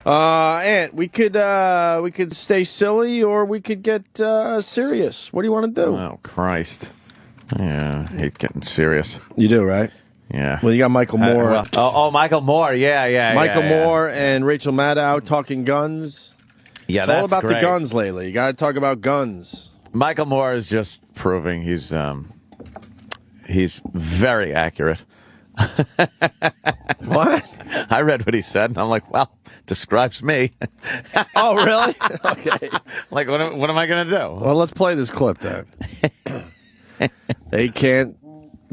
And we could stay silly or we could get serious. What do you want to do? Oh, Christ. Yeah, I hate getting serious. You do, right? Yeah. Well, you got Michael Moore. Michael Moore. Yeah. Michael Moore and Rachel Maddow talking guns. Yeah, it's that's all about great. the guns lately. You got to talk about guns. Michael Moore is just proving he's very accurate. What? I read what he said, and I'm like, well, describes me. Oh, really? Okay. Like, what am I going to do? Well, let's play this clip then. They can't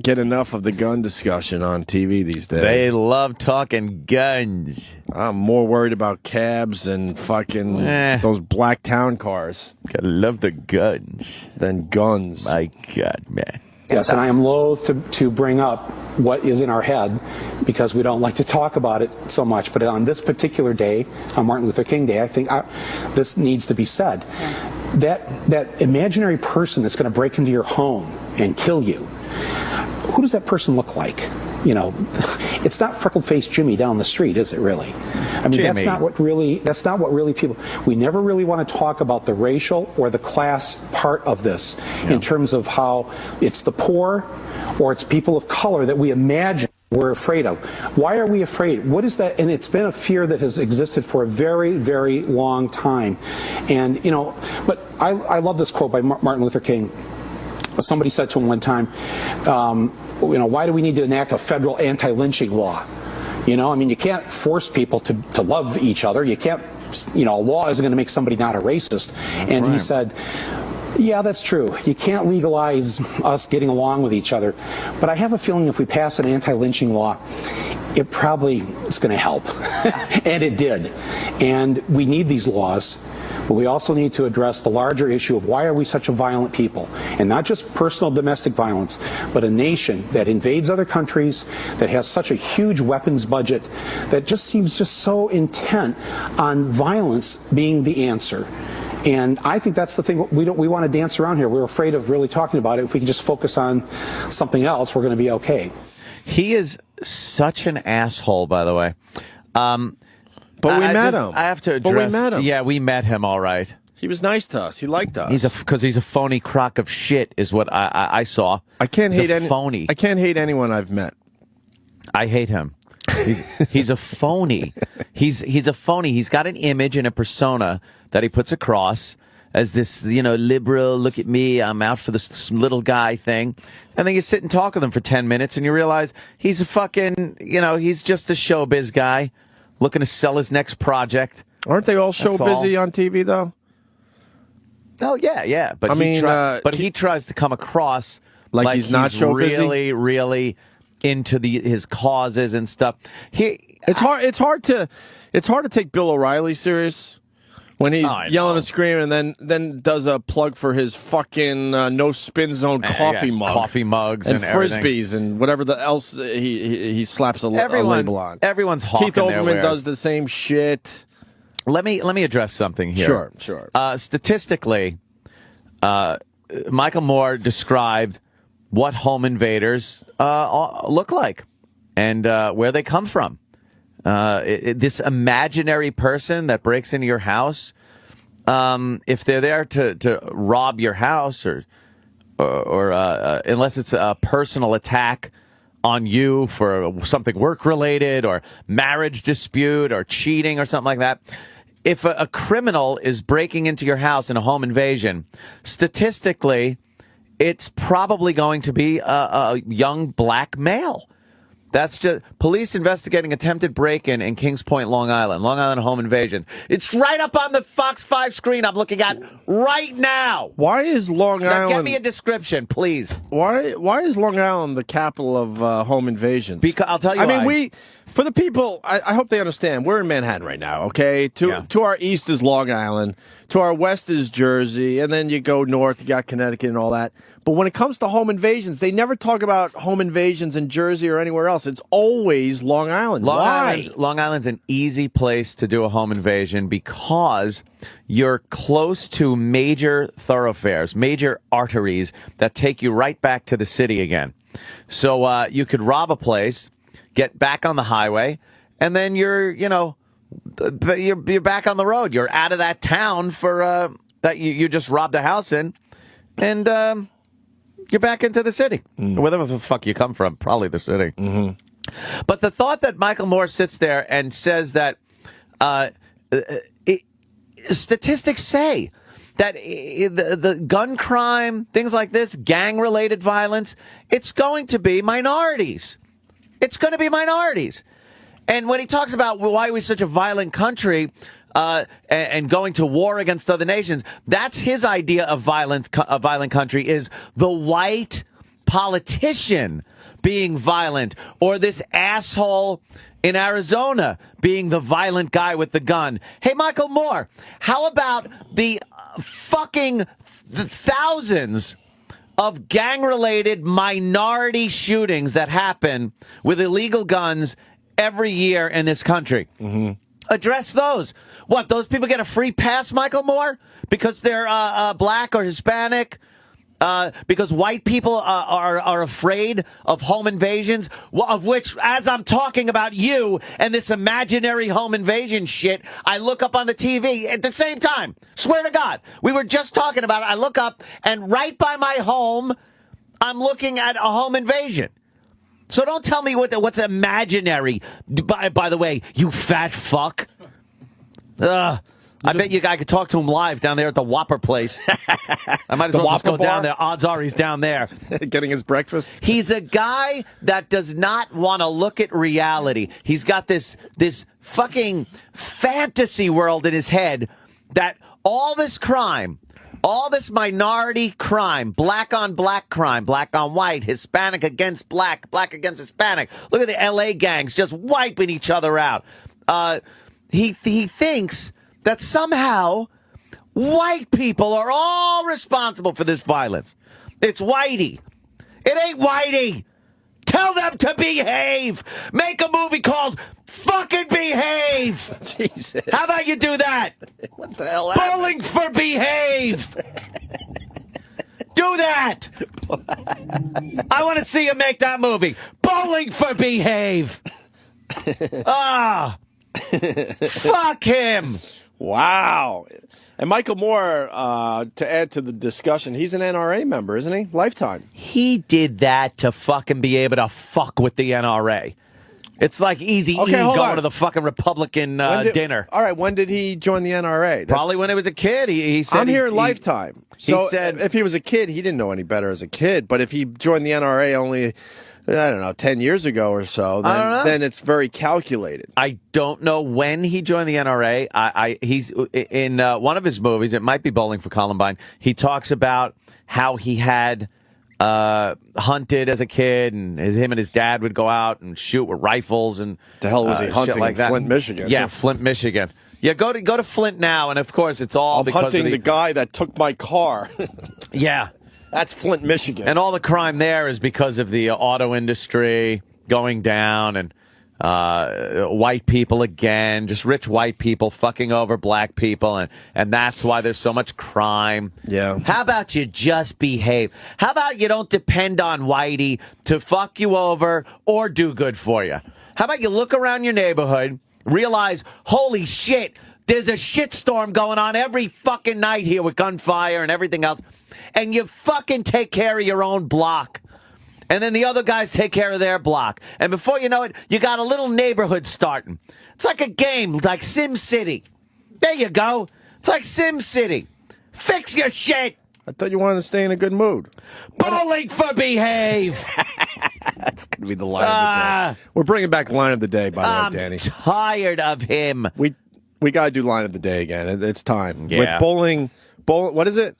get enough of the gun discussion on TV these days. They love talking guns. I'm more worried about cabs and fucking those black town cars. Gotta love the guns. Than guns. My God, man. Yes, and I am loath to bring up what is in our head because we don't like to talk about it so much. But on this particular day, on Martin Luther King Day, I think this needs to be said. That imaginary person that's going to break into your home and kill you, who does that person look like? You know, it's not freckled-faced Jimmy down the street, is it really? I mean, that's not what really people, we never really want to talk about the racial or the class part of this in terms of how it's the poor or it's people of color that we imagine we're afraid of. Why are we afraid? What is that? And it's been a fear that has existed for a very, very long time. And, you know, but I love this quote by Martin Luther King. Somebody said to him one time, you know, why do we need to enact a federal anti-lynching law? You know, I mean, you can't force people to love each other. You can't, you know, a law isn't going to make somebody not a racist. And he said, yeah, that's true. You can't legalize us getting along with each other. But I have a feeling if we pass an anti-lynching law, it probably is going to help. And it did. And we need these laws. But we also need to address the larger issue of why are we such a violent people? And not just personal domestic violence, but a nation that invades other countries, that has such a huge weapons budget, that just seems just so intent on violence being the answer. And I think that's the thing we want to dance around here. We're afraid of really talking about it. If we can just focus on something else, we're going to be okay. He is such an asshole, by the way. But we met him. I have to address. But we met him. Yeah, we met him. All right. He was nice to us. He liked us. Because he's a phony crock of shit, is what I saw. I can't hate any phony. I can't hate anyone I've met. I hate him. He's a phony. He's a phony. He's got an image and a persona that he puts across as this, you know, liberal. Look at me. I'm out for this little guy thing. And then you sit and talk with him for 10 minutes, and you realize he's a fucking, you know, he's just a showbiz guy looking to sell his next project. Aren't they all show busy on TV, though? Oh, yeah. But I mean, he tries to come across like he's not show busy. Really into his causes and stuff. It's hard to take Bill O'Reilly serious when he's yelling and screaming, and then does a plug for his fucking no spin zone coffee mugs and frisbees and whatever else he slaps a label on. Everyone's hawking Keith Olbermann does the same shit. Let me address something here. Sure. Statistically, Michael Moore described what home invaders look like and where they come from. This imaginary person that breaks into your house, if they're there to rob your house or unless it's a personal attack on you for something work-related or marriage dispute or cheating or something like that, if a criminal is breaking into your house in a home invasion, statistically, it's probably going to be a young black male. That's just police investigating attempted break-in in Kings Point, Long Island home invasion. It's right up on the Fox 5 screen I'm looking at right now. Why is Long Island... Now, get me a description, please. Why is Long Island the capital of home invasions? Because I'll tell you why. I mean, for the people, I hope they understand, we're in Manhattan right now, okay? To our east is Long Island, to our west is Jersey, and then you go north, you got Connecticut and all that. But when it comes to home invasions, they never talk about home invasions in Jersey or anywhere else. It's always Long Island. Why? Long Island's an easy place to do a home invasion because you're close to major thoroughfares, major arteries that take you right back to the city again. So you could rob a place, get back on the highway, and then you're, but you're back on the road. You're out of that town for that you just robbed a house in, and you're back into the city, wherever the fuck you come from, probably the city. Mm-hmm. But the thought that Michael Moore sits there and says that statistics say that the gun crime, things like this, gang-related violence, it's going to be minorities. It's going to be minorities. And when he talks about why we're such a violent country and going to war against other nations, that's his idea of violent country is the white politician being violent, or this asshole in Arizona being the violent guy with the gun. Hey, Michael Moore, how about the thousands of gang-related minority shootings that happen with illegal guns every year in this country? Mm-hmm. Address those. What, those people get a free pass, Michael Moore, because they're black or Hispanic? Because white people are afraid of home invasions, of which, as I'm talking about you and this imaginary home invasion shit, I look up on the TV at the same time. Swear to God. We were just talking about it. I look up, and right by my home, I'm looking at a home invasion. So don't tell me what's imaginary. By the way, you fat fuck. I bet you I could talk to him live down there at the Whopper place. I might as well just go down there. Odds are he's down there. Getting his breakfast. He's a guy that does not want to look at reality. He's got this fucking fantasy world in his head that all this crime, all this minority crime, black on black crime, black on white, Hispanic against black, black against Hispanic. Look at the L.A. gangs just wiping each other out. He thinks that somehow white people are all responsible for this violence. It's Whitey. It ain't Whitey. Tell them to behave. Make a movie called Fucking Behave. Jesus. How about you do that? What the hell Bowling for Behave. Do that. I want to see you make that movie. Bowling for Behave. Fuck him. Wow. And Michael Moore, to add to the discussion, he's an NRA member, isn't he? Lifetime. He did that to fucking be able to fuck with the NRA. It's like Easy E going to the fucking Republican dinner. All right, when did he join the NRA? Probably when he was a kid. He said I'm here Lifetime. So he said if he was a kid, he didn't know any better as a kid. But if he joined the NRA only, I don't know, 10 years ago or so, then it's very calculated. I don't know when he joined the NRA. He's in one of his movies, it might be Bowling for Columbine, he talks about how he had hunted as a kid, and him and his dad would go out and shoot with rifles and the hell was he hunting like in Flint, Michigan? Yeah, Flint, Michigan. Yeah, go to Flint now, and of course it's all I'm because hunting of the guy that took my car. Yeah. That's Flint, Michigan. And all the crime there is because of the auto industry going down and white people again, just rich white people fucking over black people. And that's why there's so much crime. Yeah. How about you just behave? How about you don't depend on Whitey to fuck you over or do good for you? How about you look around your neighborhood, realize, holy shit, there's a shitstorm going on every fucking night here with gunfire and everything else. And you fucking take care of your own block. And then the other guys take care of their block. And before you know it, you got a little neighborhood starting. It's like a game, like Sim City. There you go. It's like Sim City. Fix your shit. I thought you wanted to stay in a good mood. Bowling for Behave. That's going to be the line of the day. We're bringing back line of the day, by the way, Danny. I'm tired of him. We got to do line of the day again. It's time. Yeah. With bowling, what is it?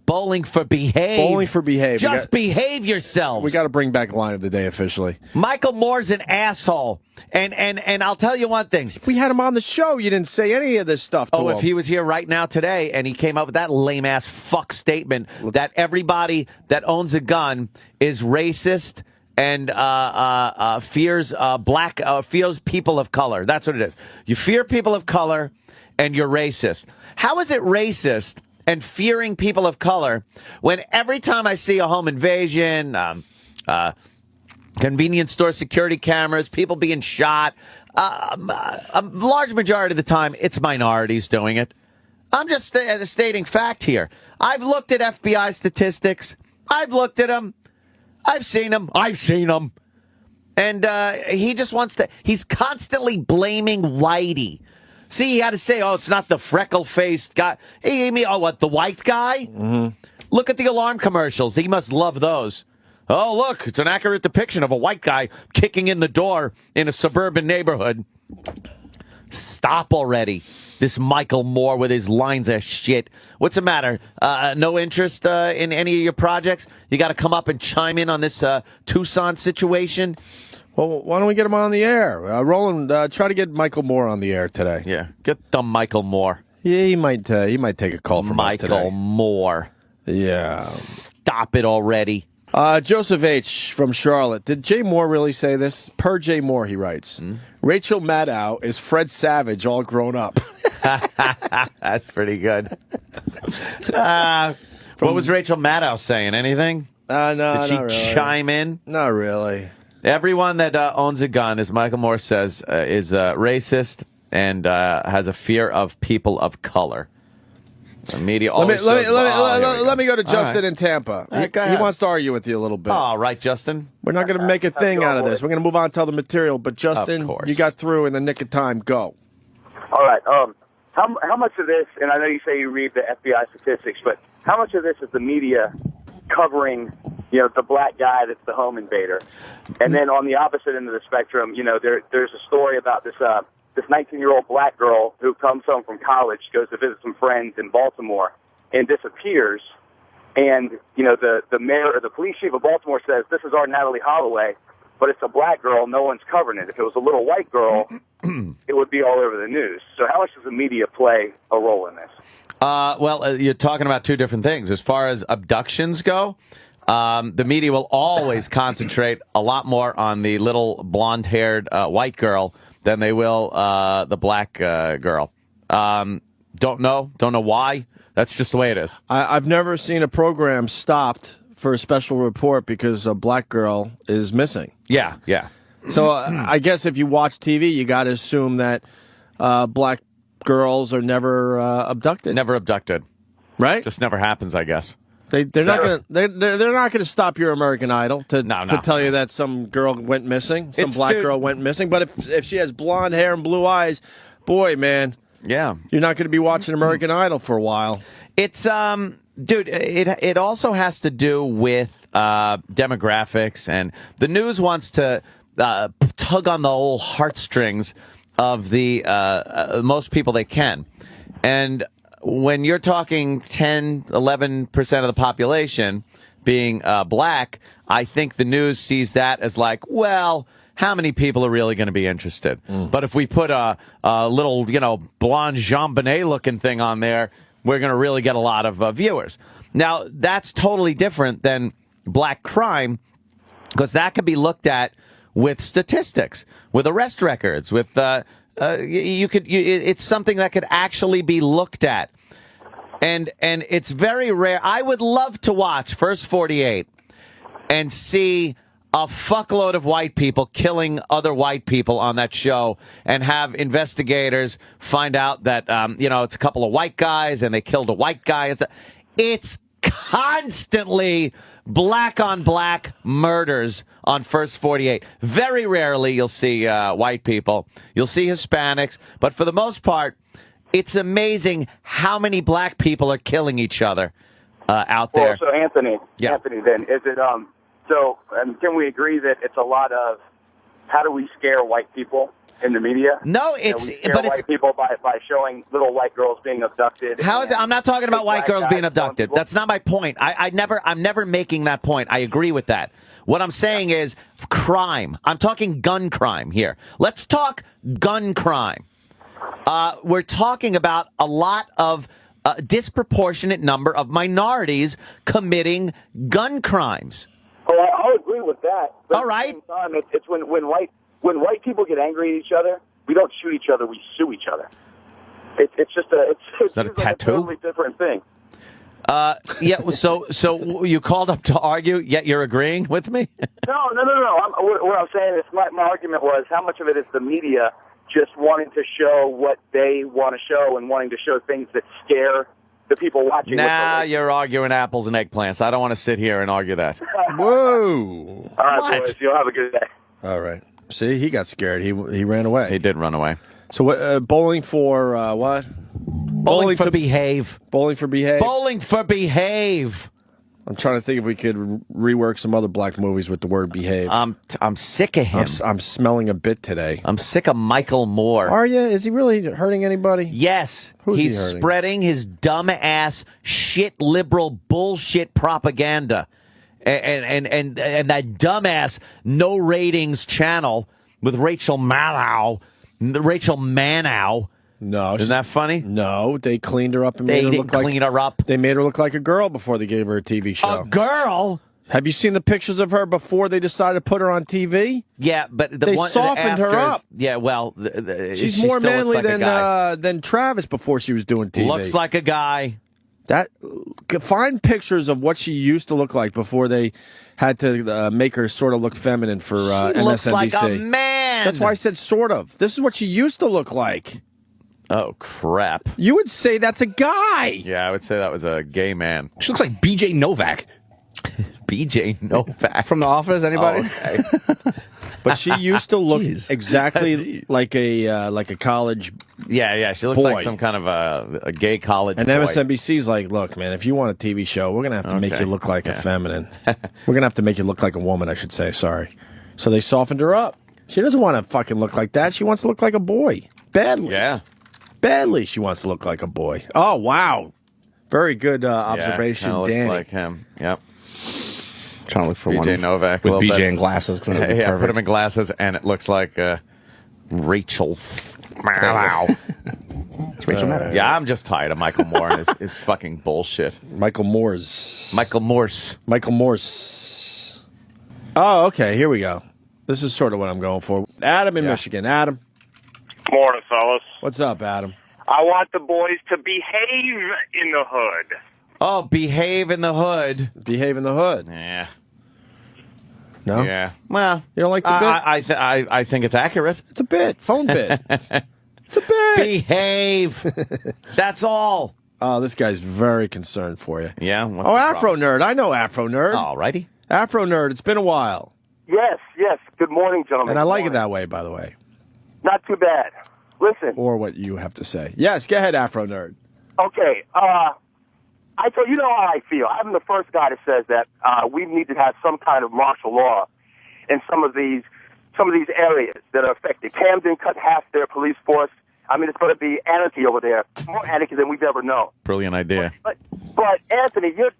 Bowling for Behave. Bowling for Behave. Just behave yourselves. We got to bring back line of the day officially. Michael Moore's an asshole. And I'll tell you one thing. We had him on the show. You didn't say any of this stuff to him. If he was here right now today and he came up with that lame-ass fuck statement that everybody that owns a gun is racist and fears people of color. That's what it is. You fear people of color and you're racist. How is it racist and fearing people of color when every time I see a home invasion, convenience store security cameras, people being shot, A large majority of the time, it's minorities doing it. I'm just stating fact here. I've looked at FBI statistics. I've looked at them. I've seen them. And he just wants to. He's constantly blaming Whitey. See, he had to say, it's not the freckle-faced guy. What, the white guy? Mm-hmm. Look at the alarm commercials. He must love those. Oh, look, it's an accurate depiction of a white guy kicking in the door in a suburban neighborhood. Stop already. This Michael Moore with his lines of shit. What's the matter? No interest in any of your projects? You got to come up and chime in on this Tucson situation? Well, why don't we get him on the air? Roland, try to get Michael Moore on the air today. Yeah, get the Michael Moore. Yeah, he might take a call from us today. Michael Moore. Yeah. Stop it already. Joseph H. from Charlotte. Did Jay Moore really say this? Per Jay Moore, he writes, Rachel Maddow is Fred Savage all grown up. That's pretty good. What was Rachel Maddow saying? Anything? No, Did she not really. chime in? Not really. Everyone that owns a gun, as Michael Moore says, is racist and has a fear of people of color. The media always let me go to Justin in Tampa. He wants to argue with you a little bit. All right, Justin. We're not going to make a thing out of this. We're going to move on to other material. But Justin, you got through in the nick of time. Go. All right. How much of this? And I know you say you read the FBI statistics, but how much of this is the media covering? The black guy that's the home invader, and then on the opposite end of the spectrum, there's a story about this 19-year-old black girl who comes home from college, goes to visit some friends in Baltimore, and disappears. And the mayor or the police chief of Baltimore says this is our Natalie Holloway, but it's a black girl. No one's covering it. If it was a little white girl, it would be all over the news. So how much does the media play a role in this? Well, you're talking about two different things. As far as abductions go. The media will always concentrate a lot more on the little blonde-haired white girl than they will the black girl. Don't know why. That's just the way it is. I've never seen a program stopped for a special report because a black girl is missing. Yeah. So I guess if you watch TV, you got to assume that black girls are never abducted. Never abducted. Right? Just never happens, I guess. They're not gonna stop your American Idol to tell you that some girl went missing, black girl went missing. But if she has blonde hair and blue eyes, boy, man, yeah, you're not going to be watching American Idol for a while. It's dude, it also has to do with demographics, and the news wants to tug on the old heartstrings of the most people they can, and when you're talking 10, 11% of the population being black, I think the news sees that as like, well, how many people are really going to be interested? But if we put a little, blonde Jean Bonnet looking thing on there, we're going to really get a lot of viewers. Now, that's totally different than black crime, because that could be looked at with statistics, with arrest records, with it's something that could actually be looked at. And it's very rare. I would love to watch First 48 and see a fuckload of white people killing other white people on that show and have investigators find out that, it's a couple of white guys and they killed a white guy. It's constantly black on black murders on First 48. Very rarely you'll see white people. You'll see Hispanics. But for the most part, it's amazing how many black people are killing each other out there. Well, so Anthony, then, is it, can we agree that it's a lot of how do we scare white people in the media? No, we scare white people by showing little white girls being abducted. How is it? I'm not talking about white girls being abducted. That's not my point. I'm never making that point. I agree with that. What I'm saying is crime. I'm talking gun crime here. Let's talk gun crime. We're talking about a lot of disproportionate number of minorities committing gun crimes. Oh, I'll agree with that. But all right. At the same time, it's when white people get angry at each other, we don't shoot each other, we sue each other. It's just Is that a tattoo? Totally different thing. Yeah. So you called up to argue, yet you're agreeing with me? No. What I'm saying is, my argument was, how much of it is the media just wanting to show what they want to show and wanting to show things that scare the people watching? Nah, you're arguing apples and eggplants. I don't want to sit here and argue that. Whoa. All right, What? boys. You'll have a good day. All right. See, he got scared. He ran away. He did run away. So what? Bowling for what? Bowling for behave. Bowling for behave. Bowling for behave. I'm trying to think if we could rework some other black movies with the word behave. I'm sick of him. I'm smelling a bit today. I'm sick of Michael Moore. Are you? Is he really hurting anybody? Yes. Who's He's he hurting? spreading his dumb ass shit liberal bullshit propaganda. And that dumbass no ratings channel with Rachel Maddow. No. Isn't that funny? No, they cleaned her up and They made her didn't look like clean her up. They made her look like a girl before they gave her a TV show. A girl? Have you seen the pictures of her before they decided to put her on TV? Yeah, but They softened her up. Yeah, well, She's she more still looks manly like a guy. than Travis before she was doing TV. Looks like a guy. Find pictures of what she used to look like before they had to make her sort of look feminine for MSNBC. Looks like a man. That's why I said sort of. This is what she used to look like. Oh, crap. You would say that's a guy. Yeah, I would say that was a gay man. She looks like BJ Novak. BJ Novak. From The Office, anybody? Oh, okay. But she used to look Jeez. exactly like a college. Yeah, she looks Boy. like some kind of a gay college And boy. MSNBC's like, look, man, if you want a TV show, we're gonna have to make Okay. you look like a feminine. We're gonna have to make you look like a woman, I should say. Sorry. So they softened her up. She doesn't want to fucking look like that. She wants to look like a boy. Badly. Yeah. Badly, she wants to look like a boy. Oh, wow. Very good observation, yeah, Danny. looks like him. Yep. Trying to look for BJ one Novak, a with little BJ bit. in glasses. 'Cause that'd be Yeah, put perfect. him in glasses, and it looks like Rachel. Wow. It's Rachel Maddow. Yeah, I'm just tired of Michael Moore and his fucking bullshit. Michael Morse. Michael Morse. Oh, okay. Here we go. This is sort of what I'm going for. Adam in Michigan. Adam. Morning, fellas. What's up, Adam? I want the boys to behave in the hood. Oh, behave in the hood. Behave in the hood. Yeah. No? Yeah. Well, You don't like the bit? I think it's accurate. It's a bit. Phone bit. It's a bit. Behave. That's all. Oh, this guy's very concerned for you. Yeah. what's Oh, the Afro problem? Nerd. I know Afro Nerd. All righty. Afro Nerd. It's been a while. Yes. Good morning, gentlemen. And I Good like it morning. that way, by the way. Not too bad. Listen. Or what you have to say. Yes, go ahead, Afro Nerd. Okay. I told you know how I feel. I'm the first guy that says that we need to have some kind of martial law in some of these areas that are affected. Camden cut half their police force. I mean, it's going to be anarchy over there, more anarchy than we've ever known. Brilliant idea. But Anthony, you're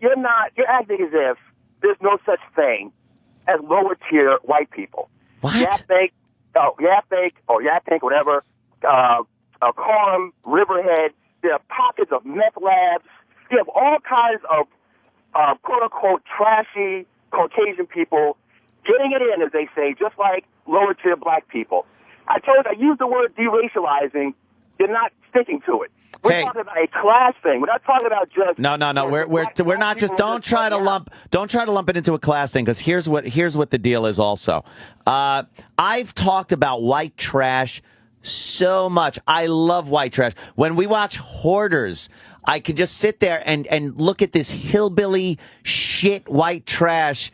acting as if there's no such thing as lower tier white people. What? Yaphank, whatever. Coram, Riverhead. There are pockets of meth labs. You have all kinds of quote unquote trashy Caucasian people getting it in, as they say, just like lower tier black people. I used the word deracializing. You're not sticking to it. We're talking about a class thing. We're not talking about just No. We're not just. Don't try to lump it into a class thing, because here's what the deal is. Also, I've talked about white trash so much. I love white trash. When we watch Hoarders, I could just sit there and look at this hillbilly shit white trash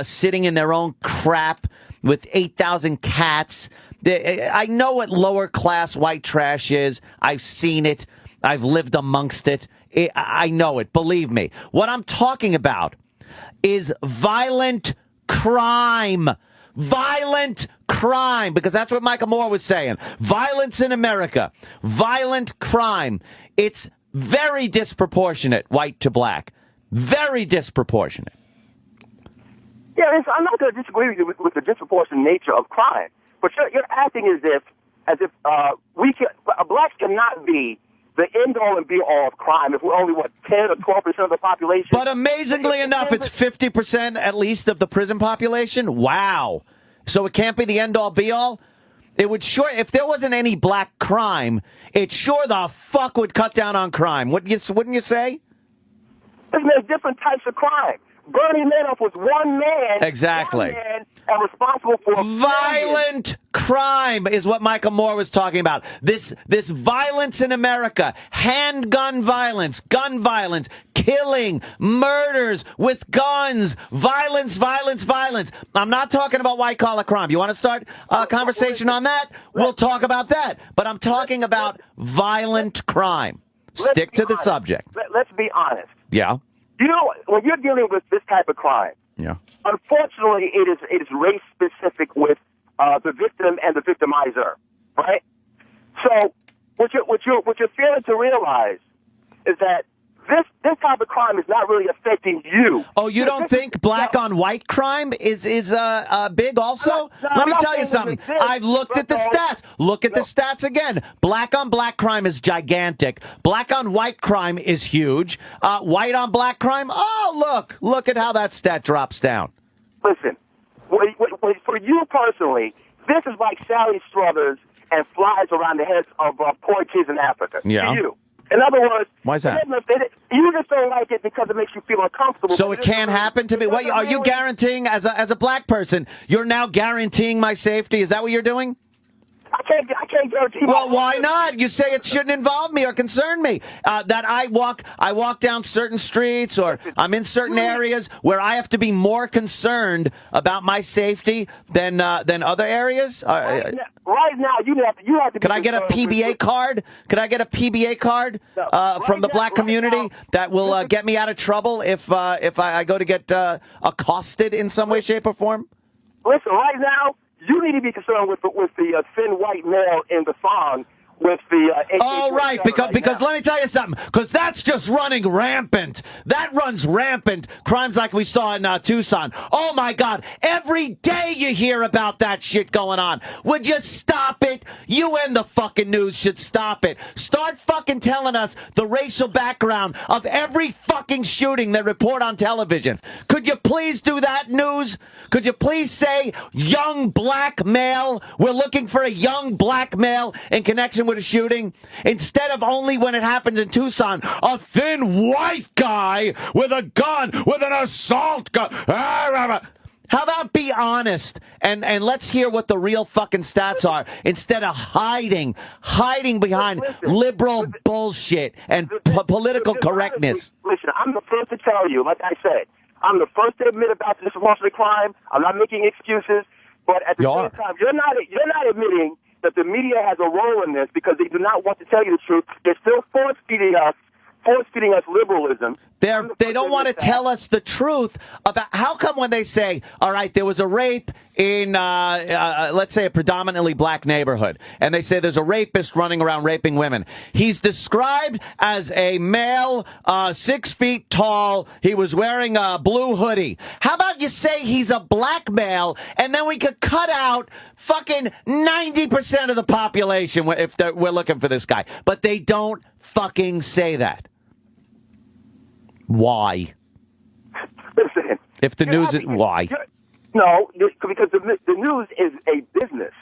sitting in their own crap with 8,000 cats. I know what lower class white trash is. I've seen it. I've lived amongst it. I know it. Believe me. What I'm talking about is violent crime. Violent crime. Because that's what Michael Moore was saying. Violence in America. Violent crime. It's very disproportionate, white to black. Very disproportionate. Yeah, I'm not going to disagree with you with the disproportionate nature of crime, but you're acting as if blacks cannot be the end all and be all of crime if we're only 10 or 12% of the population. But amazingly enough, it's 50% at least of the prison population. Wow. So it can't be the end all be all. It would if there wasn't any black crime, it sure the fuck would cut down on crime. Wouldn't you say? There's different types of crime. Bernie Madoff was one man. Exactly. One man and responsible for violent crime is what Michael Moore was talking about. This violence in America, handgun violence, gun violence, killing, murders with guns, violence. I'm not talking about white-collar crime. You want to start a conversation on that? We'll talk about that. But I'm talking about violent crime. Stick to the subject. Let's be honest. Yeah. You know, when you're dealing with this type of crime, Yeah. unfortunately, it is race specific with the victim and the victimizer, right? So what you're failing to realize is that this type of crime is not really affecting you. Oh, you don't think black on white crime is big also? Let me tell you something. I've looked at the stats. Look at the stats again. Black on black crime is gigantic. Black on white crime is huge. White on black crime, oh, look at how that stat drops down. Listen, for you personally, this is like Sally Struthers and flies around the heads of poor kids in Africa. Yeah. To you. In other words, why is that? You just don't like it because it makes you feel uncomfortable. So it can't happen to me. What are you guaranteeing as a black person? You're now guaranteeing my safety. Is that what you're doing? I can't guarantee. Well, why not? You say it shouldn't involve me or concern me. That I walk down certain streets or I'm in certain areas where I have to be more concerned about my safety than other areas. Right now, you have to. Can I get a PBA card? Could I get a PBA card from the black community that will get me out of trouble if I go to get accosted in some way, shape, or form? Listen, right now, you need to be concerned with the thin white male in the thong with the oh, right, because let me tell you something, because that's just running rampant. That runs rampant. Crimes like we saw in Tucson. Oh, my God. Every day you hear about that shit going on. Would you stop it? You and the fucking news should stop it. Start fucking telling us the racial background of every fucking shooting they report on television. Could you please do that, news? Could you please say young black male? We're looking for a young black male in connection with a shooting, instead of only when it happens in Tucson, a thin white guy with a gun, with an assault gun. How about be honest and let's hear what the real fucking stats are instead of hiding behind liberal bullshit and political correctness. Listen, I'm the first to tell you, like I said, I'm the first to admit about this monster crime. I'm not making excuses, but at the same time, you're not admitting that the media has a role in this because they do not want to tell you the truth. They're still force feeding us liberalism. They don't want to tell us the truth about how come when they say, all right, there was a rape in, let's say, a predominantly black neighborhood, and they say there's a rapist running around raping women. He's described as a male, 6 feet tall. He was wearing a blue hoodie. How about you say he's a black male, and then we could cut out fucking 90% of the population if we're looking for this guy. But they don't fucking say that. Why? Listen. If the news is why? No, because the news is a business.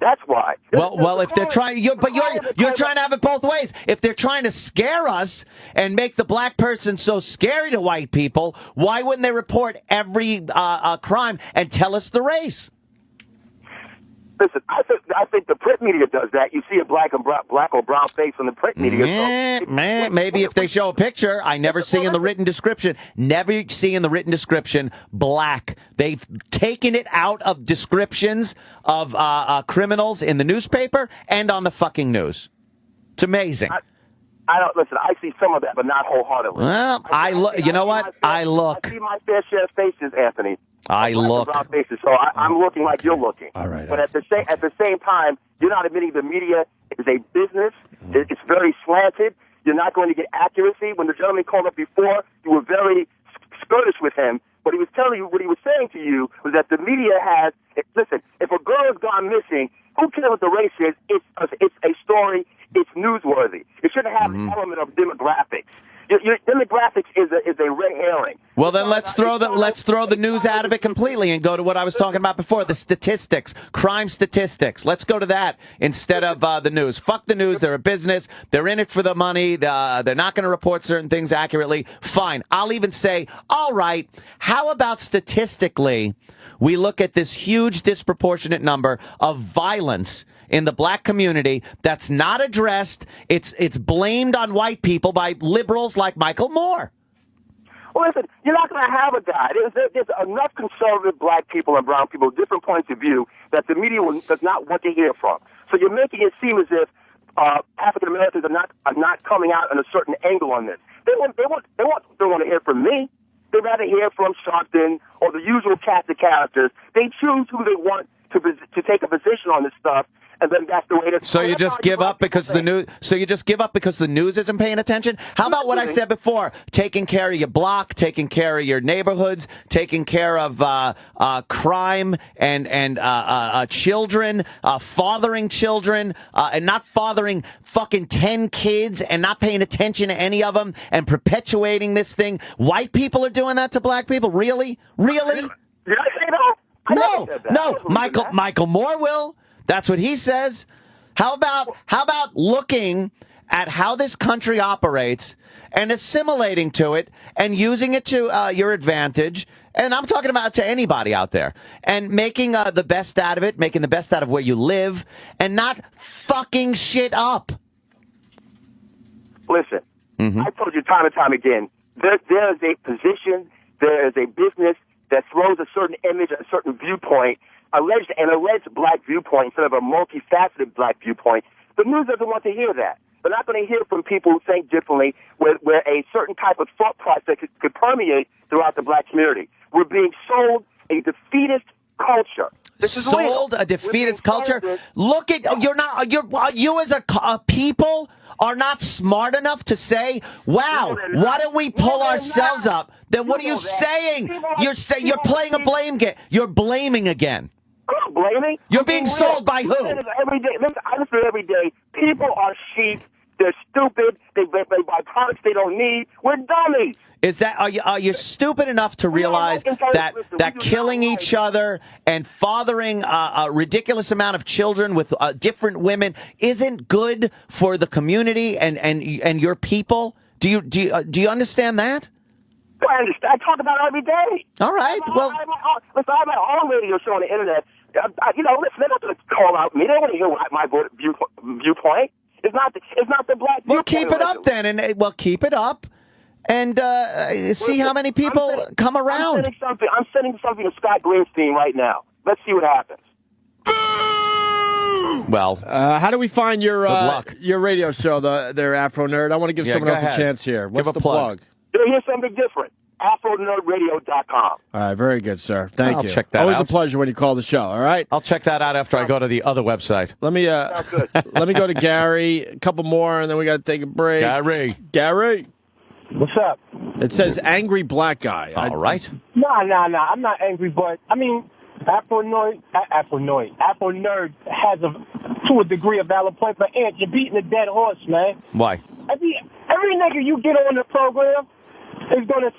That's why. Well, if they're trying, you're trying to have it both ways. If they're trying to scare us and make the black person so scary to white people, why wouldn't they report every crime and tell us the race? Listen, I think the print media does that. You see a black or brown face on the print media. Maybe if they show a picture, I never see in the written description. Never see in the written description black. They've taken it out of descriptions of criminals in the newspaper and on the fucking news. It's amazing. I don't listen. I see some of that, but not wholeheartedly. Well, I look. You know what? I look. I see my fair share of faces, Anthony. I look. Faces, so I'm looking like you're looking. All right. But at the same time, you're not admitting the media is a business. It's very slanted. You're not going to get accuracy. When the gentleman called up before, you were very skirtish with him. What he was telling you, what he was saying to you, was that the media has. Listen, if a girl has gone missing, who cares what the race is? It's a story. It's newsworthy. It shouldn't have an element of demographics. Your demographics is a red herring. Well, then let's throw the news out of it completely and go to what I was talking about before, the statistics, crime statistics. Let's go to that instead of the news. Fuck the news. They're a business. They're in it for the money. They're not going to report certain things accurately. Fine. I'll even say, all right, how about statistically we look at this huge disproportionate number of violence in the black community that's not addressed. It's blamed on white people by liberals like Michael Moore. Well, listen, you're not going to have a guy. There's enough conservative black people and brown people, different points of view, that the media does not want to hear from. So you're making it seem as if African Americans are not coming out on a certain angle on this. They want to hear from me. They'd rather hear from Sharpton or the usual cast of characters. They choose who they want to take a position on this stuff. And then that's the way to. So you just give up because the news. So you just give up because the news isn't paying attention. How about what I said before? Taking care of your block, taking care of your neighborhoods, taking care of crime and children, fathering children, and not fathering fucking 10 kids and not paying attention to any of them and perpetuating this thing. White people are doing that to black people. Really? Really? Did I say that? No. Michael Moore will. That's what he says. How about looking at how this country operates and assimilating to it and using it to your advantage? And I'm talking about to anybody out there and making the best out of it, making the best out of where you live and not fucking shit up. Listen, I told you time and time again, there is a position, there is a business that throws a certain image, a certain viewpoint, alleged black viewpoint instead of a multifaceted black viewpoint. The news doesn't want to hear that. They're not going to hear from people who think differently, where a certain type of thought process could permeate throughout the black community. We're being sold a defeatist culture. Sold a defeatist culture. Look at you as a people are not smart enough to say, "Wow, why don't we pull ourselves up?" Then what are you saying? You're playing a blame game. You're blaming again. I'm not blaming. You're being sold by who? Every day. Listen, I listen every day. People are sheep. They're stupid. They buy products they don't need. We're dummies. Is that are you stupid enough to realize that killing each other and fathering a ridiculous amount of children with different women isn't good for the community and your people? Do you understand that? Well, I understand. I talk about it every day. All right. Well, listen, I have my own radio show on the internet. Listen, they're not going to call out me. They don't want to hear my viewpoint. It's not the black. Well, keep it up then, and keep it up, and see how many people come around. I'm sending something to Scott Greenstein right now. Let's see what happens. Well, how do we find your radio show, their Afro Nerd? I want to give someone else a chance here. What's the plug? Here's something different. AfroNerdRadio.com. All right, very good, sir. Thank you. I'll check that Always out. a pleasure when you call the show, all right? I'll check that out after I go to the other website. Let me go to Gary, a couple more, and then we got to take a break. Gary. What's up? It says angry black guy. All right. No. I'm not angry, but, I mean, Afro Nerd has, to a degree, a valid point, but, Ant, you're beating a dead horse, man. Why? Every nigga you get on the program they're gonna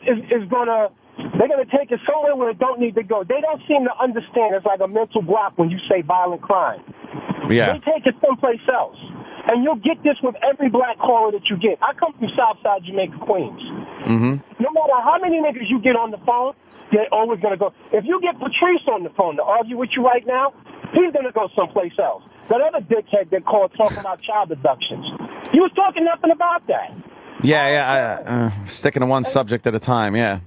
take it somewhere where it don't need to go. They don't seem to understand. It's like a mental block when you say violent crime. Yeah. They take it someplace else. And you'll get this with every black caller that you get. I come from Southside Jamaica, Queens. Mm-hmm. No matter how many niggas you get on the phone, they're always going to go. If you get Patrice on the phone to argue with you right now, he's going to go someplace else. That other dickhead that called talking about child abductions. He was talking nothing about that. Yeah. Sticking to one subject at a time, yeah.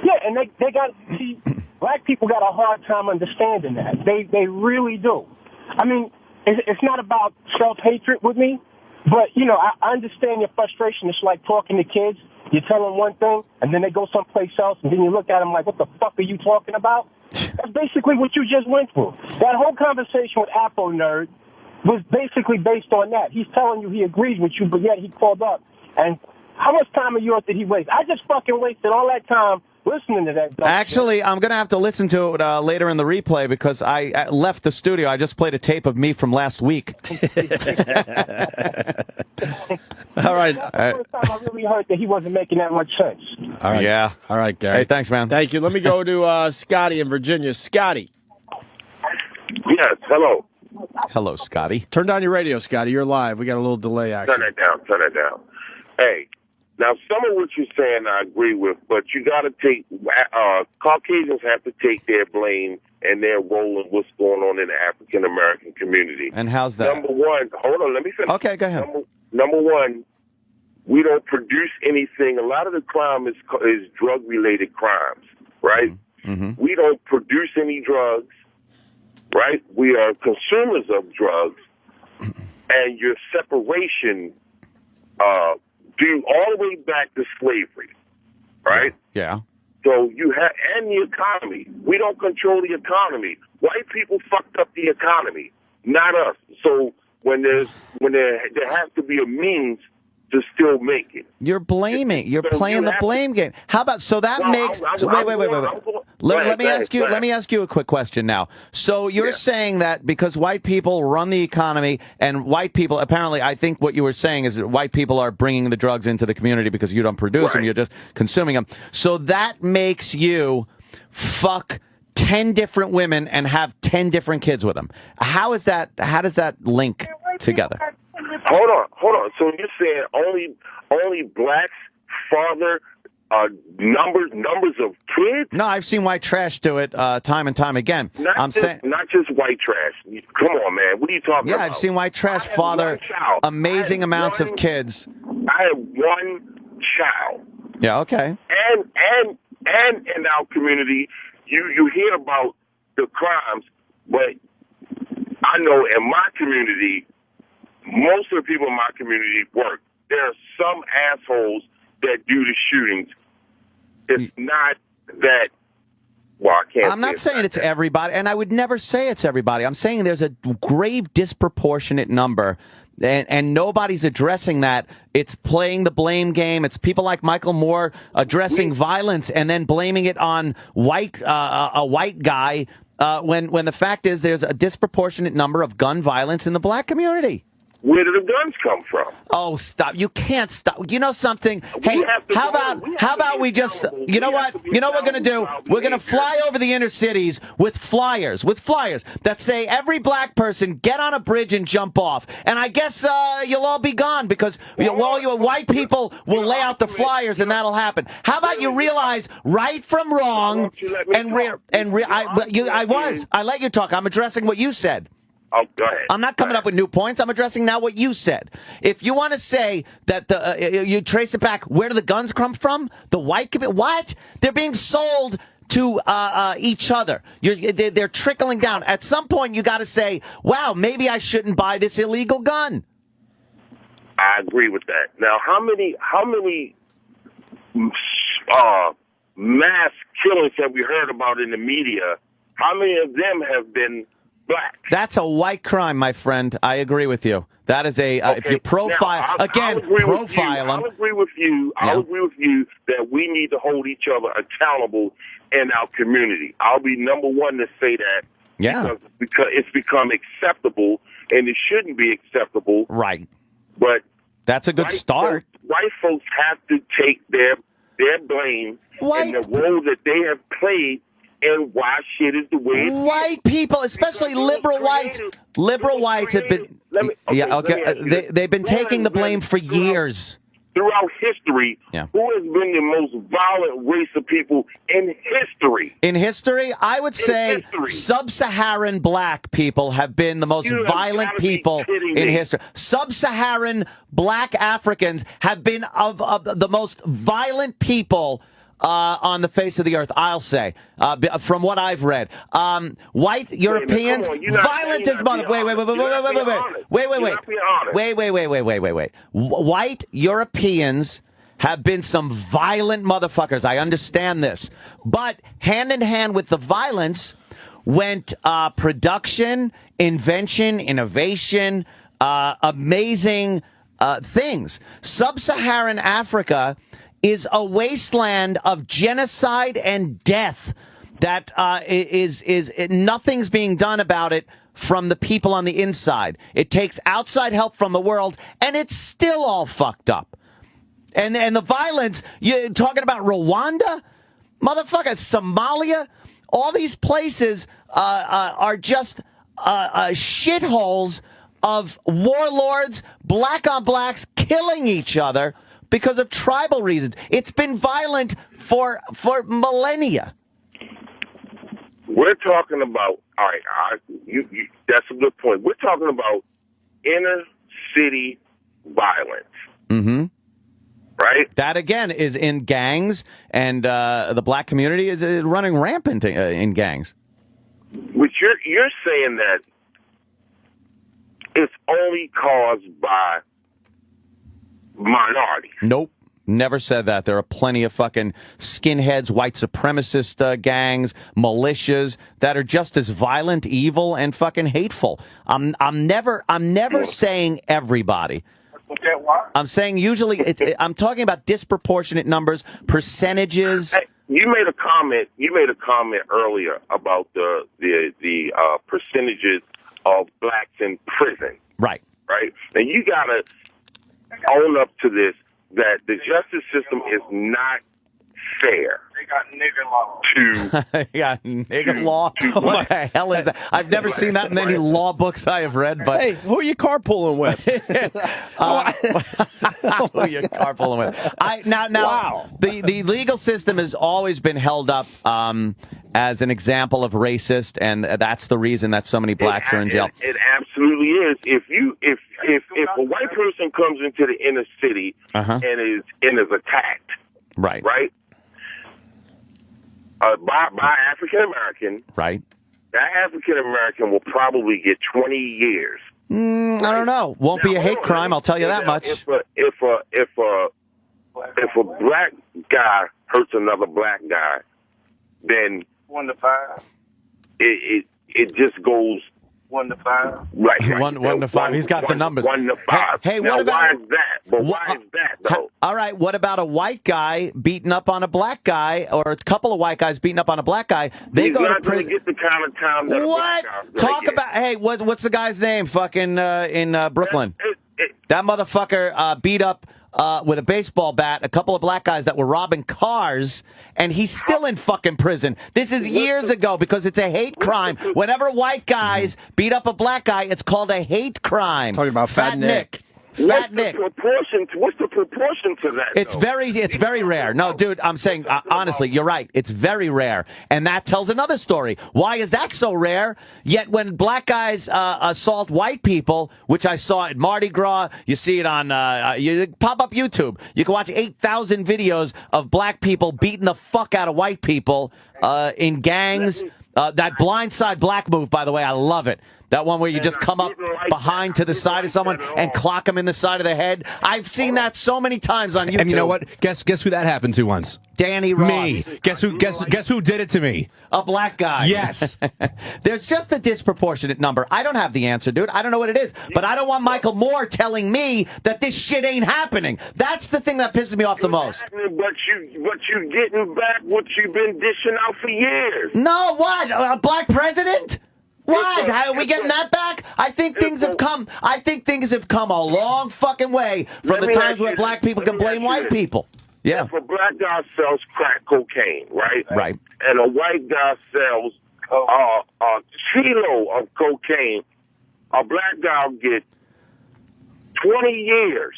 Yeah, and they got, see, black people got a hard time understanding that. They really do. I mean, it's not about self-hatred with me, but, you know, I understand your frustration. It's like talking to kids. You tell them one thing, and then they go someplace else, and then you look at them like, what the fuck are you talking about? That's basically what you just went through. That whole conversation with Afro Nerd was basically based on that. He's telling you he agrees with you, but yet he called up. And how much time of yours did he waste? I just fucking wasted all that time listening to that. Actually, I'm going to have to listen to it later in the replay because I left the studio. I just played a tape of me from last week. All right. That's the first time I really heard that he wasn't making that much sense. All right. Yeah. All right, Gary. Hey, thanks, man. Thank you. Let me go to Scotty in Virginia. Scotty. Yes, hello. Hello, Scotty. Turn down your radio, Scotty. You're live. We got a little delay, actually. Turn it down. Hey, now some of what you're saying I agree with, but you got to take, Caucasians have to take their blame and their role in what's going on in the African-American community. And how's that? Number one, hold on, let me finish. Okay, go ahead. Number one, we don't produce anything. A lot of the crime is drug-related crimes, right? Mm-hmm. We don't produce any drugs, right? We are consumers of drugs, and your separation due all the way back to slavery, right? Yeah. So you have, and the economy. We don't control the economy. White people fucked up the economy, not us. So when there has to be a means to still make it. You're blaming. You're playing the blame game. How about wait. Let me ask you a quick question now. So you're saying that because white people run the economy and white people apparently, I think what you were saying is that white people are bringing the drugs into the community because you don't produce them, you're just consuming them. So that makes you fuck 10 different women and have 10 different kids with them. How does that link together? Hold on. So you're saying only blacks father numbers of kids? No, I've seen white trash do it time and time again. Not just white trash. Come on, man. What are you talking about? Yeah, I've seen white trash father amazing amounts of kids. I have one child. Yeah, okay. And in our community, you hear about the crimes, but I know in my community, most of the people in my community work. There are some assholes that do the shootings. It's not that. Well, I can't. I'm not saying it's everybody, and I would never say it's everybody. I'm saying there's a grave disproportionate number, and nobody's addressing that. It's playing the blame game. It's people like Michael Moore addressing violence and then blaming it on a white guy when the fact is there's a disproportionate number of gun violence in the black community. Where do the guns come from? Oh, stop. You can't stop. You know something? Hey, how about we just, you know what? You know what we're going to do? We're going to fly over the inner cities with flyers that say every black person get on a bridge and jump off. And I guess you'll all be gone because all you white people will lay out the flyers and that'll happen. How about you realize right from wrong I let you talk. I'm addressing what you said. Oh, go ahead. I'm not coming up with new points. I'm addressing now what you said. If you want to say that you trace it back, where do the guns come from? The white community? What? They're being sold to each other. They're trickling down. At some point, you got to say, "Wow, maybe I shouldn't buy this illegal gun." I agree with that. Now, how many mass killings have we heard about in the media? How many of them have been black? That's a white crime, my friend. I agree with you. That is if you profile I'll profile them. I'll agree with you. I'll agree with you that we need to hold each other accountable in our community. I'll be number one to say that. Yeah. Because it's become acceptable, and it shouldn't be acceptable. Right. But that's a good start. White folks have to take their blame and the role that they have played and why shit is the way it is. White people, especially liberal whites have been. They've been taking the blame for years. Throughout history, who has been the most violent race of people in history? In history, I would say sub-Saharan black people have been the most violent people in history. Sub-Saharan black Africans have been of the most violent people on the face of the earth, I'll say, from what I've read. White Europeans, violent as mother. Wait. White Europeans have been some violent motherfuckers. I understand this. But hand in hand with the violence went production, invention, innovation, amazing things. Sub-Saharan Africa is a wasteland of genocide and death that nothing's being done about it from the people on the inside. It takes outside help from the world, and it's still all fucked up. And the violence, you're talking about Rwanda? Motherfucker, Somalia? All these places are just shitholes of warlords, black on blacks killing each other because of tribal reasons. It's been violent for millennia. We're talking about, all right, that's a good point. We're talking about inner city violence. Mm-hmm. Right? That, again, is in gangs, and the black community is running rampant in gangs. Which you're saying that it's only caused by minorities. Nope. Never said that. There are plenty of fucking skinheads, white supremacist gangs, militias that are just as violent, evil, and fucking hateful. I'm never saying everybody. I'm saying usually I'm talking about disproportionate numbers, percentages. Hey, you made a comment earlier about the percentages of blacks in prison. Right. Right. And you gotta own up to this, that the justice system is not fair. They got nigger law. Nigger law? What the hell is that? I've never seen that in any law books I have read. But hey, who are you carpooling with? Who are you carpooling with? Now, wow. The legal system has always been held up as an example of racist, and that's the reason that so many blacks are in jail. It absolutely is. If a white person comes into the inner city and is attacked, right, by African American, right, that African American will probably get 20 years. I don't know. Won't be a hate crime. I'll tell you that much. If a black guy hurts another black guy, then 1 to 5. It just goes 1 to 5. Right. 1 to 5. He's got the numbers. 1 to 5. Hey, now, what about? Why is that? But why is that though? All right. What about a white guy beating up on a black guy, or a couple of white guys beating up on a black guy? They He's go not to prison. Get the kind of time that what? Talk about. Hey, what's the guy's name? Fucking in Brooklyn. That motherfucker beat up. With a baseball bat, a couple of black guys that were robbing cars, and he's still in fucking prison. This is years ago because it's a hate crime. Whenever white guys beat up a black guy, it's called a hate crime. Talking about Fat Nick. What's the proportion to that? It's very rare. No, dude, I'm saying honestly, you're right. It's very rare, and that tells another story. Why is that so rare? Yet when black guys assault white people, which I saw at Mardi Gras, you see it on you pop up YouTube. You can watch 8,000 videos of black people beating the fuck out of white people in gangs. That blindside black move, by the way, I love it. That one where you just come up behind to the side of someone and clock them in the side of the head. I've seen that so many times on YouTube. And you know what? Guess who that happened to once? Danny Ross. Me. Guess who did it to me? A black guy. Yes. There's just a disproportionate number. I don't have the answer, dude. I don't know what it is. But I don't want Michael Moore telling me that this shit ain't happening. That's the thing that pisses me off the most. But you getting back what you've been dishing out for years. No, what? A black president? What? How are we getting that back? I think things have come. I think things have come a long fucking way from the times where black people can blame white people. Yeah. If a black guy sells crack cocaine, right? Right. And a white guy sells a kilo of cocaine, a black guy will get 20 years.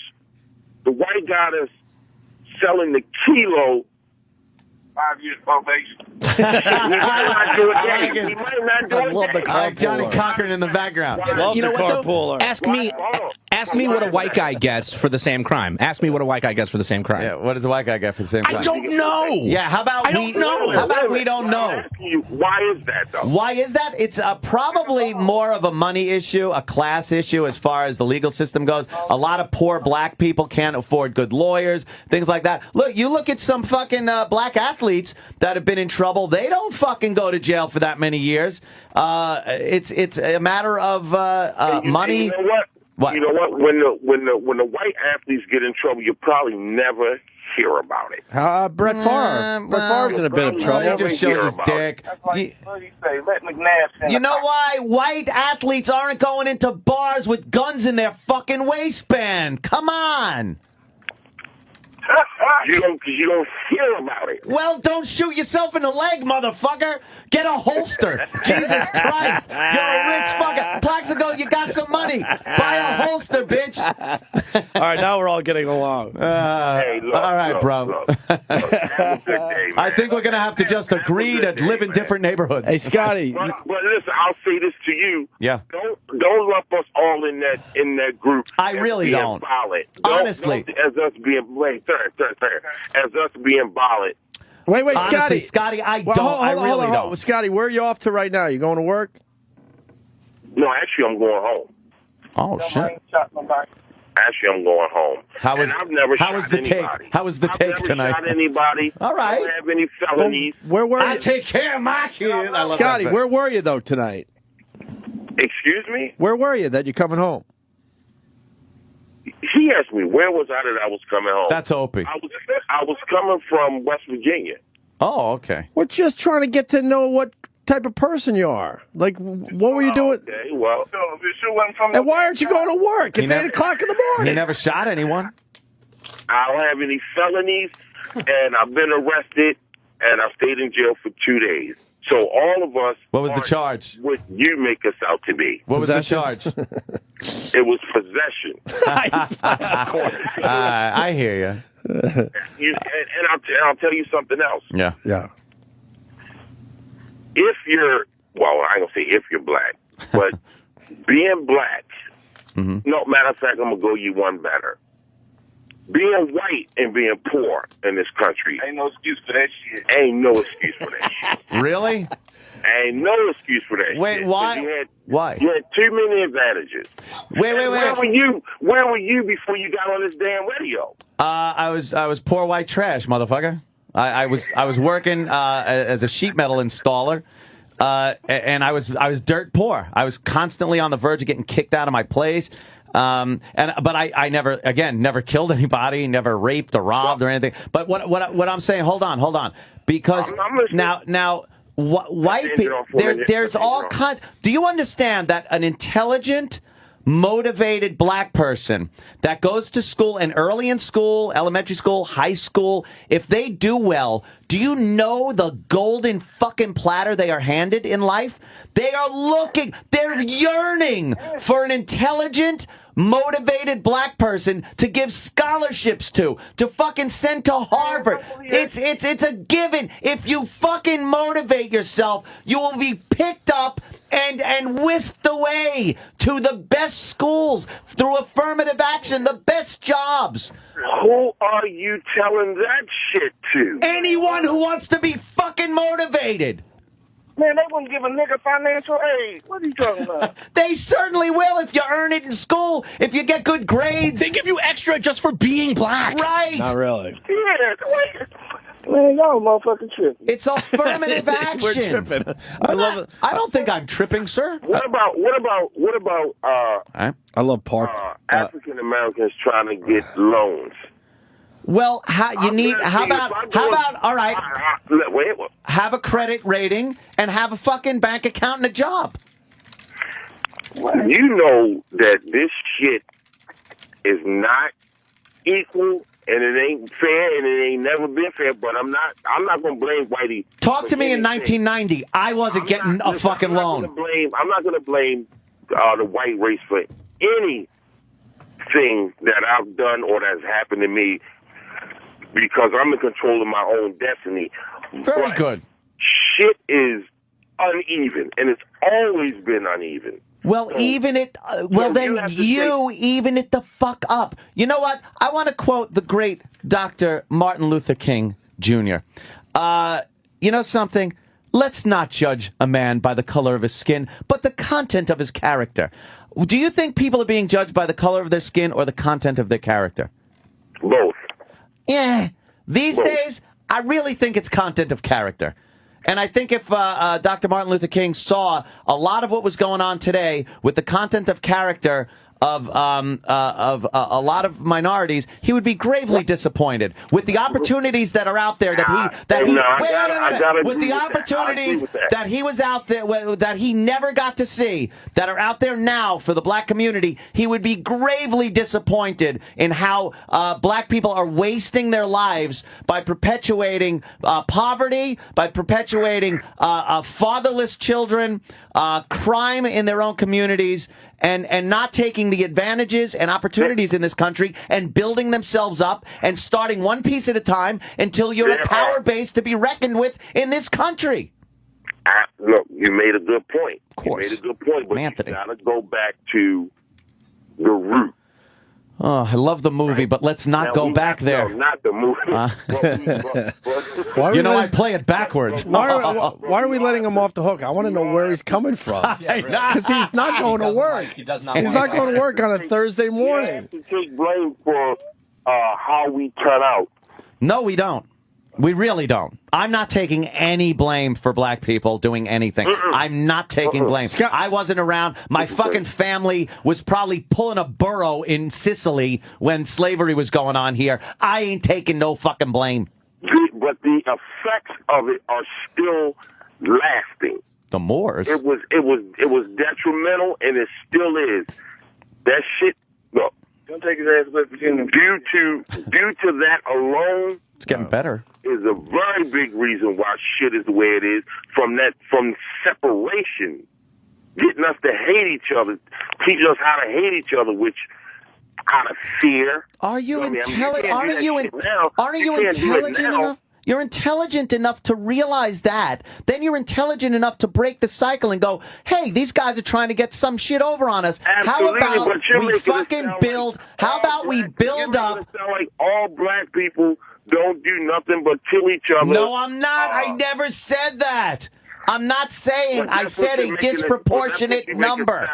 The white guy that's selling the kilo, 5 years probation. He might not do it again. He might not do it love the again. carpooler. Johnny Cochran in the background. Love You know the what, though? carpooler. Ask me what a white guy gets for the same crime. Ask me what a white guy gets for the same crime. Yeah, what does a white guy get for the same crime? I don't know. Yeah, how about I don't know. How about we don't know? Why is that, though? Why is that? It's probably more of a money issue, a class issue as far as the legal system goes. A lot of poor black people can't afford good lawyers, things like that. Look, you look at some fucking black athletes that have been in trouble. They don't fucking go to jail for that many years. It's a matter of money. You know what? What? You know what? When the white athletes get in trouble, you probably never hear about it. Brett Favre. Brett Favre's in a bit of He trouble. just shows his dick. That's like, what do you say? Let McNabb send You a know cop. why? White athletes aren't going into bars with guns in their fucking waistband. Come on. You don't hear about it. Well, don't shoot yourself in the leg, motherfucker. Get a holster. Jesus Christ. You're a rich fucker. Plaxico, you got some money. Buy a holster, bitch. All right, now we're all getting along. Hey, look, all right, look, bro. look. Have a good day, man. I think we're going to have to just agree to live in different neighborhoods. Hey, Scotty. But listen, I'll say this to you. Yeah. Don't lump us all in that group. I as really being don't. Violent. Honestly. Don't, as us being as us being violent. Wait, Honestly, Scotty. Scotty, I Well, don't. hold I on, really hold on. don't. Scotty, where are you off to right now? You going to work? No, actually, I'm going home. Oh, I shit. ain't shot nobody. Actually, I'm going home. How was- and I've never how shot was the anybody. take? How was the I've take never tonight? Shot anybody. All right. I don't have any felonies. Where were I you? take care of my kid. I love Scotty, that. where were you, though, tonight? Excuse me? Where were you that you're coming home? He asked me where was I that I was coming home. That's Opie. I was coming from West Virginia. Oh, okay. We're just trying to get to know what type of person you are. Like, what were you doing? Okay, well, So if it sure wasn't from And why aren't you going to work? It's 8 o'clock in the He morning. never shot anyone. I don't have any felonies, and I've been arrested, and I've stayed in jail for 2 days. So all of us. What was the aren't charge? What you make us out to be? What was the Possession? charge? It was possession. I hear you. And I'll tell you something else. Yeah. Yeah. If you're, well, I ain't gonna say if you're black, but being black. No, matter of fact, I'm gonna go you one better. Being white and being poor in this country Ain't no excuse for that shit. ain't no excuse for that shit. Really? Ain't no excuse for that Wait, shit. why? Why? You had too many advantages. Wait. Where were you before you got on this damn radio? I was poor white trash, motherfucker. I was working as a sheet metal installer, and I was dirt poor. I was constantly on the verge of getting kicked out of my place. But I never killed anybody, never raped or robbed or anything. But what I'm saying, hold on, because I'm listening. now white people, there's all kinds. Do you understand that an intelligent, motivated black person that goes to school and early in school, elementary school, high school, if they do well, do you know the golden fucking platter they are handed in life? They're yearning for an intelligent, motivated black person to give scholarships to fucking send to Harvard. It's a given. If you fucking motivate yourself, you will be picked up and whisked away to the best schools through affirmative action, the best jobs. Who are you telling that shit to? Anyone who wants to be fucking motivated. Man, they wouldn't give a nigga financial aid. What are you talking about? They certainly will if you earn it in school, if you get good grades. They give you extra just for being black. Right. Not really. Yeah, man, y'all motherfucking tripping. It's affirmative action. We're tripping. I love it. I don't think I'm tripping, sir. What about I love park. African Americans trying to get loans? Well, how about all right, Wait, have a credit rating and have a fucking bank account and a job. you know that this shit is not equal and it ain't fair and it ain't never been fair. But I'm not gonna blame Whitey. Talk to for me in anything. 1990. I wasn't getting a fucking loan. I'm not gonna blame the white race for anything that I've done or that's happened to me, because I'm in control of my own destiny. Very But good. Shit is uneven, and it's always been uneven. Well, even it. Then you even it the fuck up. You know what? I want to quote the great Dr. Martin Luther King Jr. You know something? Let's not judge a man by the color of his skin, but the content of his character. Do you think people are being judged by the color of their skin or the content of their character? Both. Yeah. These days, I really think it's content of character. And I think if Dr. Martin Luther King saw a lot of what was going on today with the content of character of a lot of minorities, he would be gravely disappointed with the opportunities that are out there with the opportunities that he was out there that he never got to see that are out there now for the black community. He would be gravely disappointed in how black people are wasting their lives by perpetuating poverty, by perpetuating fatherless children, crime in their own communities, and not taking the advantages and opportunities in this country and building themselves up and starting one piece at a time until you're a power base to be reckoned with in this country. Look, you made a good point. Of course. You made a good point, but Anthony. you got to go back to the root. Oh, I love the movie, but let's not go back there. No, not the movie. I play it backwards. Why are we letting him off the hook? I want to know where he's coming from. Because he's not going to work. He's not going to work on a Thursday morning. We have to take blame for how we turn out. No, we don't. We really don't. I'm not taking any blame for black people doing anything. I'm not taking blame. I wasn't around. My fucking family was probably pulling a burro in Sicily when slavery was going on here. I ain't taking no fucking blame. But the effects of it are still lasting. The Moors. It was detrimental, and it still is. That shit. Look, don't take his ass away from him. Due to that alone. It's getting better. Is a very big reason why shit is the way it is. From separation, getting us to hate each other, teaching us how to hate each other, which out of fear. Are you intelligent? Aren't you intelligent enough? You're intelligent enough to realize that. Then you're intelligent enough to break the cycle and go, hey, these guys are trying to get some shit over on us. Absolutely, how about we fucking build? How about we build up? Sound like all black people don't do nothing but kill each other. No, I'm not. I never said that. I'm not saying I said a disproportionate number.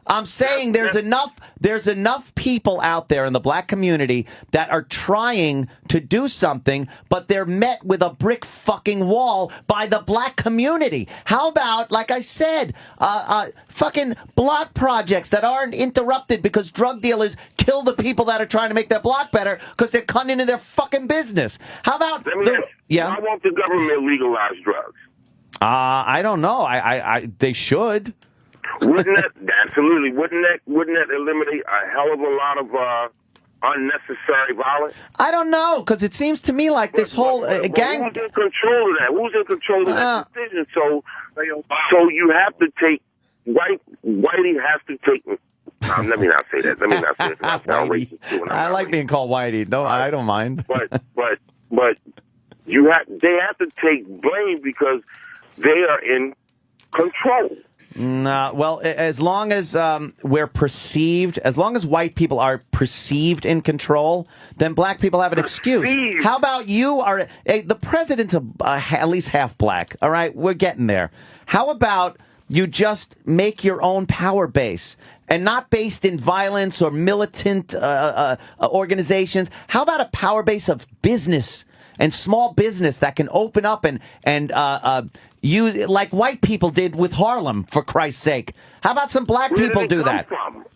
I'm saying there's enough people out there in the black community that are trying to do something, but they're met with a brick fucking wall by the black community. How about, like I said, fucking block projects that aren't interrupted because drug dealers kill the people that are trying to make their block better because they're cutting into their fucking business. How about I want the government legalize drugs. I don't know. They should. Wouldn't that absolutely? Wouldn't that eliminate a hell of a lot of unnecessary violence? I don't know, because it seems to me like this whole gang. Who's in control of that? Who's in control of that decision? So you have to take Whitey has to take. Let me not say that. Let me not say that. I sound racist too. I like being called Whitey. No, I don't mind. But they have to take blame because they are in control. Nah, well, as long as we're perceived, as long as white people are perceived in control, then black people have an excuse. How about you are the president's at least half black? All right, we're getting there. How about you just make your own power base and not based in violence or militant organizations? How about a power base of business and small business that can open up and you like white people did with Harlem, for Christ's sake? How about some black people do that?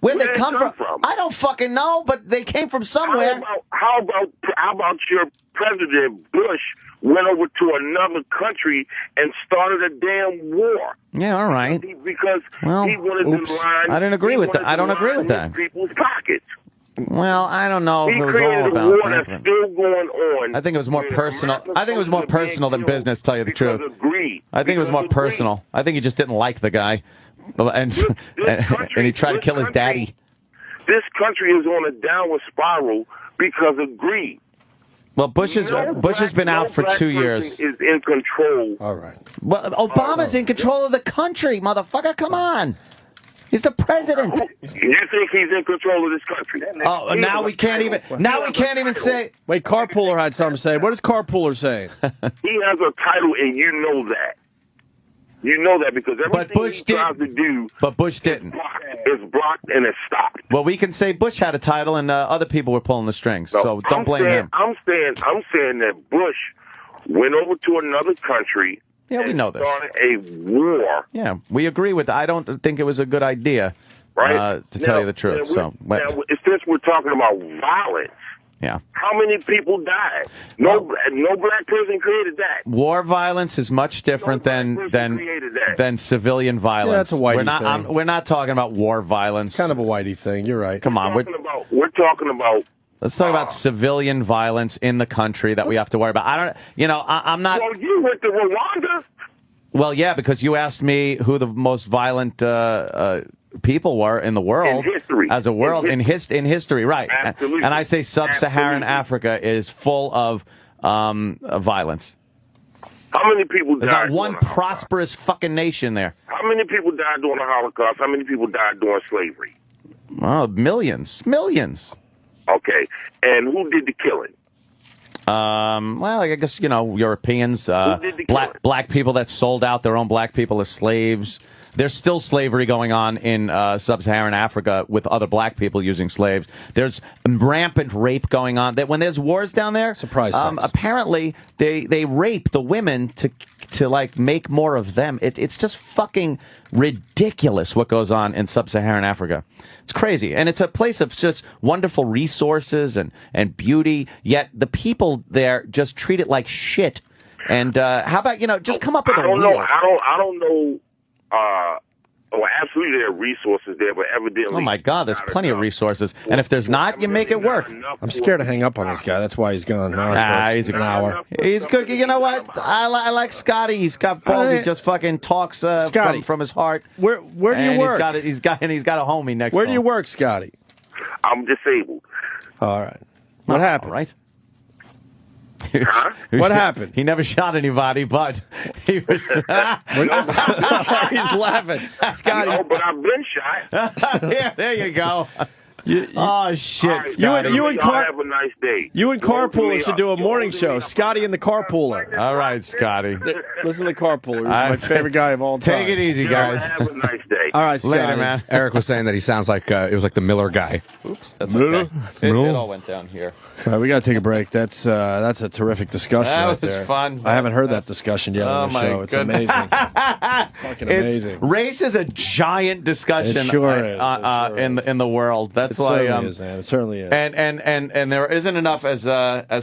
Where they come from? I don't fucking know, but they came from somewhere. How about your President Bush went over to another country and started a damn war? Yeah, all right. Because he wanted to line. I didn't agree with that. I don't agree with that. People's pockets. Well, I don't know if it was all about a war that's still going on. I think it was more personal. I think it was more personal than business, tell you the truth. I think it was more personal. I think he just didn't like the guy. And he tried to kill his daddy. This country is on a downward spiral because of greed. Well, Bush has been out for 2 years. Is in control. All right. Well, Obama's in control of the country, motherfucker. Come on. He's the president. You think he's in control of this country? Oh, now we can't even say. Wait, Carpooler had something to say. What is Carpooler saying? He has a title, and you know that. You know that because everything he tries to do. But Bush didn't. It's blocked and it's stopped. Well, we can say Bush had a title, and other people were pulling the strings. So don't blame him. I'm saying that Bush went over to another country. Yeah, we know this. Started a war. Yeah, we agree with that. I don't think it was a good idea. right? to tell you the truth. Now, since we're talking about violence, yeah. How many people died? No black person created that. War violence is much different than civilian violence. Yeah, that's a whitey thing. We're not talking about war violence. It's kind of a whitey thing. You're right. Come on, we're talking about. Let's talk about civilian violence in the country that we have to worry about. I'm not. Well, you went to Rwanda. Well, yeah, because you asked me who the most violent people were in the world, in history, in history, right? Absolutely. And I say sub-Saharan Africa is full of violence. How many people died? There's not one prosperous fucking nation there. How many people died during the Holocaust? How many people died during slavery? Oh, millions. Okay, and who did the killing? Well, I guess Europeans, black people that sold out their own black people as slaves. There's still slavery going on in sub-Saharan Africa with other black people using slaves. There's rampant rape going on. That when there's wars down there, apparently they rape the women to like make more of them. It's just fucking ridiculous what goes on in sub-Saharan Africa. It's crazy, and it's a place of just wonderful resources and beauty. Yet the people there just treat it like shit. And how about just come up with a wheel? I don't know. Well, absolutely, there are resources there, but evidently, oh my God, there's plenty of resources, and if there's not, you make it work. I'm scared to hang up on this guy. That's why he's gone. He's an hour. He's good. You know what? I like Scotty. He's got balls. He just fucking talks from his heart. Where do you work? He's got a homie next. Where do you work, Scotty? I'm disabled. All right. What happened? Right. Huh? What happened? He never shot anybody, but he was. He's laughing. Scotty. No, but I've been shot. Yeah, there you go. Oh shit! Right, you and Car have a nice day. You and Carpooler should do a morning show. Scotty and the Carpooler. All right, Scotty. Listen to Carpooler. He's my favorite guy of all time. Take it easy, guys. Have a nice day. All right, Scotty. Later, man. Eric was saying that he sounds like it was like the Miller guy. Oops, that's okay. It all went down here. All right, we got to take a break. That's a terrific discussion right there. That was fun. I haven't heard that discussion yet on the show. It's amazing. Fucking amazing. Race is a giant discussion It sure is. in the world. That's It why certainly is, man. It certainly is. And there isn't enough, as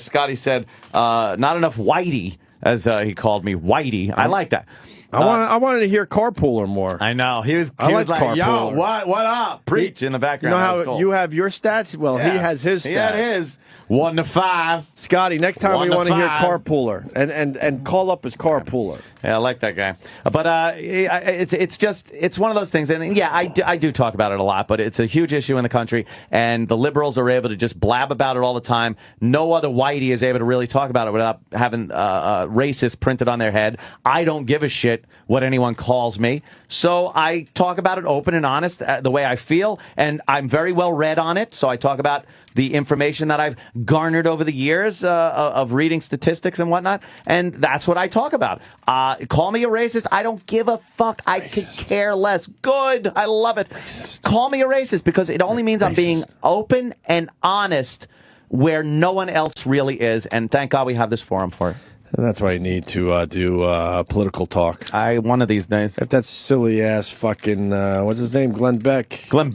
Scotty said, not enough whitey, as he called me, whitey. I like that. I wanted to hear Carpooler more. I know. He was like, Carpooler. yo, what up? Preach in the background. You know how you have your stats? Well, he has his stats. He had his. 1 to 5. Scotty, next time we want to hear 5. Carpooler and call up as Carpooler. Yeah, I like that guy. But it's one of those things. And yeah, I do talk about it a lot, but it's a huge issue in the country. And the liberals are able to just blab about it all the time. No other whitey is able to really talk about it without having racist printed on their head. I don't give a shit what anyone calls me. So I talk about it open and honest, the way I feel. And I'm very well read on it. So I talk about the information that I've garnered over the years of reading statistics and whatnot, and that's what I talk about. Call me a racist. I don't give a fuck. I could care less. Good. I love it. Racist. Call me a racist because it only means I'm being open and honest where no one else really is, and thank God we have this forum for it. And that's why you need to do political talk. One of these days. If that silly ass fucking what's his name, Glenn Beck. Glenn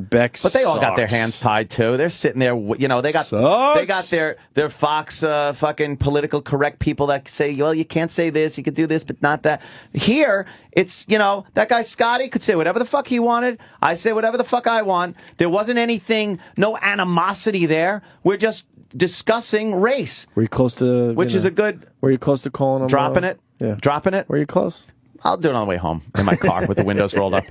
Beck, But they all got their hands tied too. They're sitting there, they got their Fox fucking political correct people that say, well, you can't say this, you could do this, but not that. Here, it's that guy Scotty could say whatever the fuck he wanted. I say whatever the fuck I want. There wasn't anything, no animosity there. We're just discussing race. Were you close to? Which is a good. Were you close to calling him? Dropping it? Yeah. Dropping it? Were you close? I'll do it on the way home in my car with the windows rolled up.